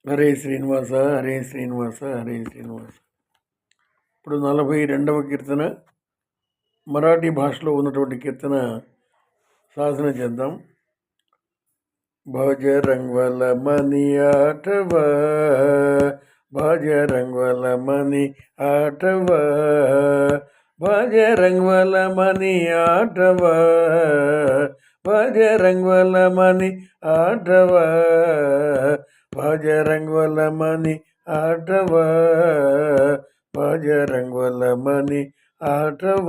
హరే శ్రీనివాస హరే శ్రీనివాస హరే శ్రీనివాస. ఇప్పుడు 42వ కీర్తన మరాఠీ భాషలో ఉన్నటువంటి కీర్తన సాధన చేద్దాం. భజరంగ్వల మని ఆటవ, భజరంగ్వల మని ఆటవ, భజరంగ్వల మని ఆటవ, భజరంగ్వల మని ఆటవ, భజరంగ్వల మని ఆటవ, భజరంగ్వల మని ఆటవ.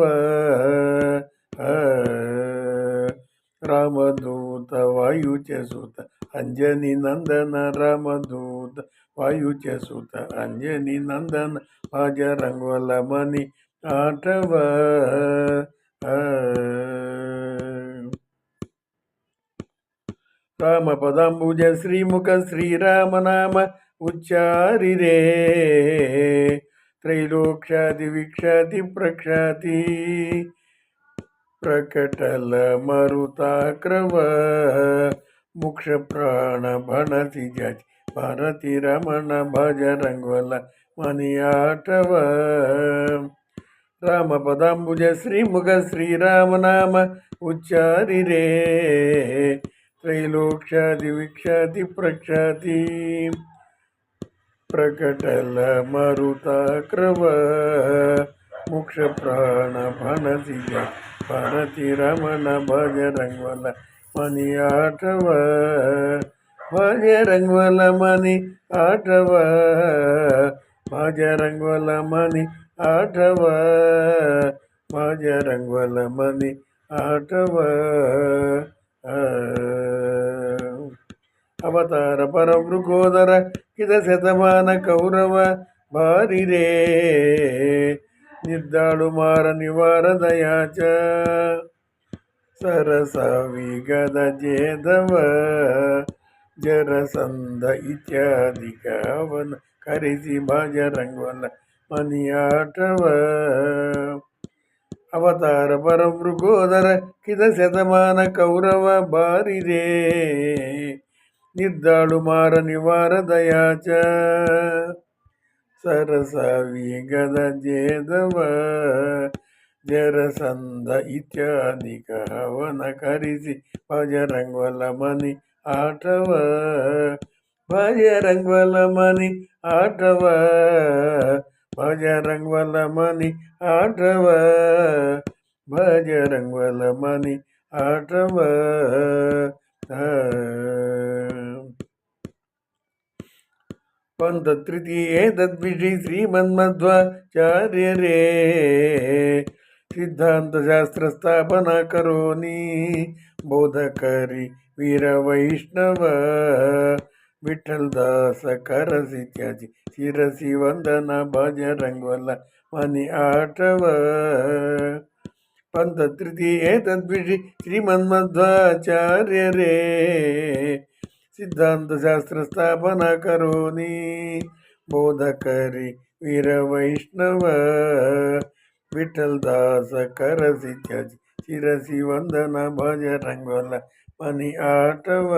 రామదూత వాయుచే సుత అంజని నందన, రామదూత వాయుచే సుత అంజని నందన, భజరంగ్వల మని ఆటవ. రామ పదంబుజ శ్రీముఖ శ్రీరామనామ ఉచ్చారిరే, త్రైలోక్ష్యాది విక్షాతి ప్రఖ్యాతి ప్రకటల మరుతాక్రవ, ముక్ష ప్రాణ భణతి జతి భారతి రమణ, భజరంగ్వల మని ఆటవ. రామ పదాంబుజ శ్రీముఖ శ్రీరామనామ ఉచ్చారిరే, త్రైలోక్ష్యాది విఖ్యాతి ప్రఖ్యాతి ప్రకటల మరుతాక్రవ, ముక్ష ప్రాణ భణతి భారతి రమణ, భజరంగ్వల మని ఆటవ. భజరంగ్వల మని ఆటవ, భజరంగ్వల మని ఆటవ, భజరంగ్వల మని ఆటవ. అవతార పరవృకోదర కిద శతమాన కౌరవ భారిరే, నిర్దాడు మార నివార దయాచ, సరస విగద జేదవ, జరసంద ఇత్యాది కవన కరిసి భజరంగ్వల మని ఆటవ. అవతార పరవృకోదర కిద శతమాన కౌరవ భారిరే, నిర్దాడు మార నివార దయాచ, సరస విగద జేదవ, జరసంద ఇత్యాది కవన కరిసి భజరంగ్వల మని ఆటవ. భజరంగ్వల మని ఆటవ, భజరంగ్వల మని ఆటవ, భజరంగ్వల మని ఆటవ. పంత తృతీయే తద్విషి శ్రీమన్మధ్వాచార్యరే, సిద్ధాంత శాస్త్ర స్థాపన కరోని, బోధకరి వీర వైష్ణవ, విఠల్ దాస కరసి త్యాజి శిరసి వందన, భజరంగ్వల మని ఆటవ. పంత తృతీయే తద్విషి శ్రీమన్మధ్వాచార్యరే, సిద్ధాంత శాస్త్ర స్థాపన కరోని, బోధకరి వీర వైష్ణవ, విఠల్ దాస కరసి త్యాజి శిరసి వందన, భజరంగ్వల మని ఆటవ.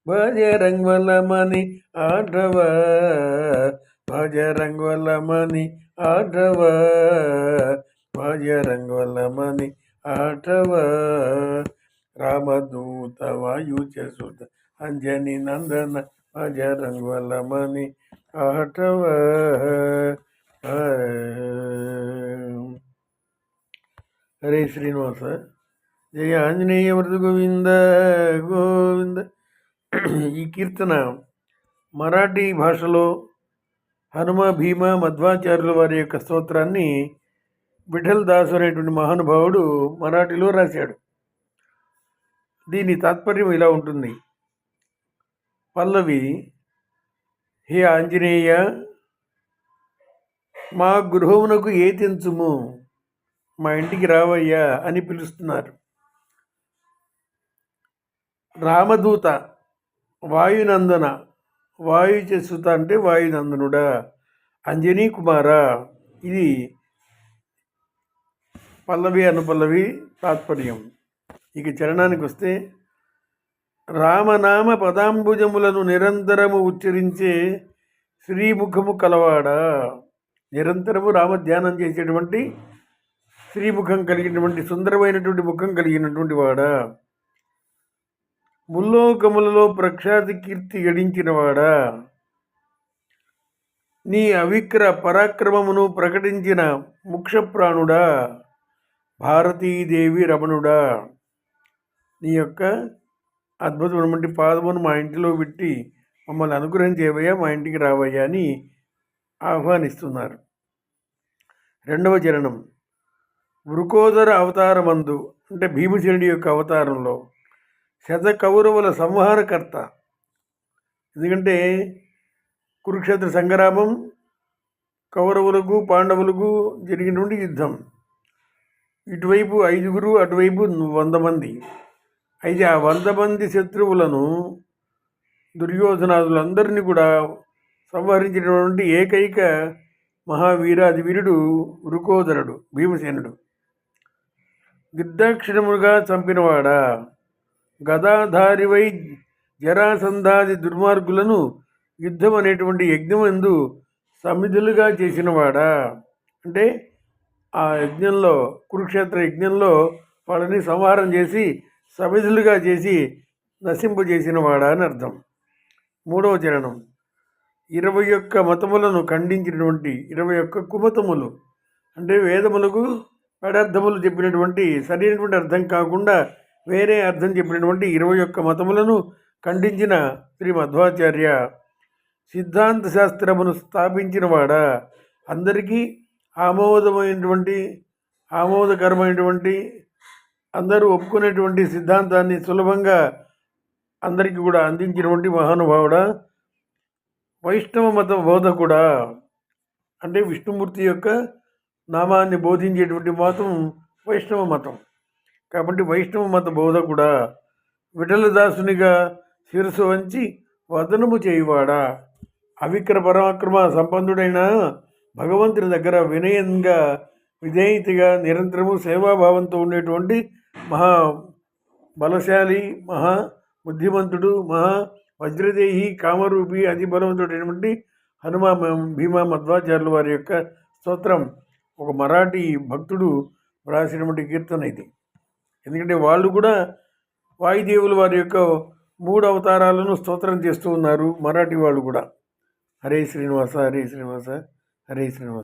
భజరంగ్వల మని ఆటవ, భజరంగ్వల మని ఆటవ, భజరంగ్వల మని ఆటవ. రామదూత వాయుచే సుత అంజని నందన, భజరంగ్వల మని ఆటవ. హరే శ్రీనివాస. జయ ఆంజనేయ వరద గోవింద గోవింద. ఈ కీర్తన మరాఠీ భాషలో హనుమ భీమ మధ్వాచార్యుల వారి యొక్క స్తోత్రాన్ని విఠల్ దాస్ అనేటువంటి మహానుభావుడు మరాఠీలో రాశాడు. దీని తాత్పర్యం ఇలా ఉంటుంది. పల్లవి, హే ఆంజనేయ, మా గృహమునకు ఏ తెంచుము, మా ఇంటికి రావయ్యా అని పిలుస్తున్నారు. రామదూత, వాయునందన, వాయుచసుత అంటే వాయునందనుడా, అంజనీ కుమార. ఇది పల్లవి అనుపల్లవి తాత్పర్యం. ఇక చరణానికి వస్తే, రామనామ పదాంబుజములను నిరంతరము ఉచ్చరించే శ్రీముఖము కలవాడా. నిరంతరము రామధ్యానం చేసేటువంటి శ్రీముఖం కలిగినటువంటి సుందరమైనటువంటి ముఖం కలిగినటువంటి వాడా. ముల్లోకములలో ప్రఖ్యాతి కీర్తి గడించినవాడా. నీ అవిక్ర పరాక్రమమును ప్రకటించిన ముక్షప్రాణుడా. భారతీదేవి రమణుడా. నీ యొక్క అద్భుతమైనటువంటి పాదమును మా ఇంటిలో పెట్టి మమ్మల్ని అనుగ్రహం చేయవయ్యా, మా ఇంటికి రావయ్యా అని ఆహ్వానిస్తున్నారు. రెండవ చరణం. వృకోదర అవతారమందు అంటే భీమసేనుడి యొక్క అవతారంలో శతకౌరవుల సంహారకర్త. ఎందుకంటే కురుక్షేత్ర సంగ్రామం కౌరవులకు పాండవులకు జరిగినటువంటి యుద్ధం. ఇటువైపు 5 అటువైపు 100 మంది. అయితే ఆ 100 మంది శత్రువులను దుర్యోధనాదులందరినీ కూడా సంహరించినటువంటి ఏకైక మహావీరాది వీరుడు వృకోదరుడు భీమసేనుడు. గిర్దాక్షిణముగా చంపినవాడా. గదాధారివై జరాసంధాది దుర్మార్గులను యుద్ధం అనేటువంటి యజ్ఞం ఎందు సమిధులుగా చేసినవాడా. అంటే ఆ యజ్ఞంలో కురుక్షేత్ర యజ్ఞంలో వాళ్ళని సంహారం చేసి సమిధులుగా చేసి నశింపజేసినవాడా అని అర్థం. మూడవ చరణం. 21 మతములను ఖండించినటువంటి 21 కుమతములు అంటే వేదములకు పెడార్థములు చెప్పినటువంటి సరైనటువంటి అర్థం కాకుండా వేరే అర్థం చెప్పినటువంటి 21 మతములను ఖండించిన శ్రీ మధ్వాచార్య. సిద్ధాంత శాస్త్రమును స్థాపించినవాడా. అందరికీ ఆమోదకరమైనటువంటి అందరూ ఒప్పుకునేటువంటి సిద్ధాంతాన్ని సులభంగా అందరికీ కూడా అందించినటువంటి మహానుభావుడా. వైష్ణవ మత బోధకుడా. అంటే విష్ణుమూర్తి యొక్క నామాన్ని బోధించేటువంటి మతం వైష్ణవ మతం కాబట్టి వైష్ణవ మత బోధకుడా. విఠలదాసునిగా శిరస్సు వంచి వదనము చేయువాడా. అవిక్ర పరాక్రమ సంపన్నుడైన భగవంతుని దగ్గర వినయంగా విధేయతగా నిరంతరము సేవాభావంతో ఉండేటువంటి మహా బలశాలి, మహా బుద్ధిమంతుడు, మహా వజ్రదేహి, కామరూపి, అతి బలవంతుడైనటువంటి హనుమ భీమా మధ్వాచార్యుల వారి యొక్క స్తోత్రం ఒక మరాఠీ భక్తుడు వ్రాసినటువంటి కీర్తన ఇది. ఎందుకంటే వాళ్ళు కూడా వాయుదేవుల వారి యొక్క 3 అవతారాలను స్తోత్రం చేస్తూ ఉన్నారు మరాఠీ వాళ్ళు కూడా. హరే శ్రీనివాస హరే శ్రీనివాస హరే శ్రీనివాస.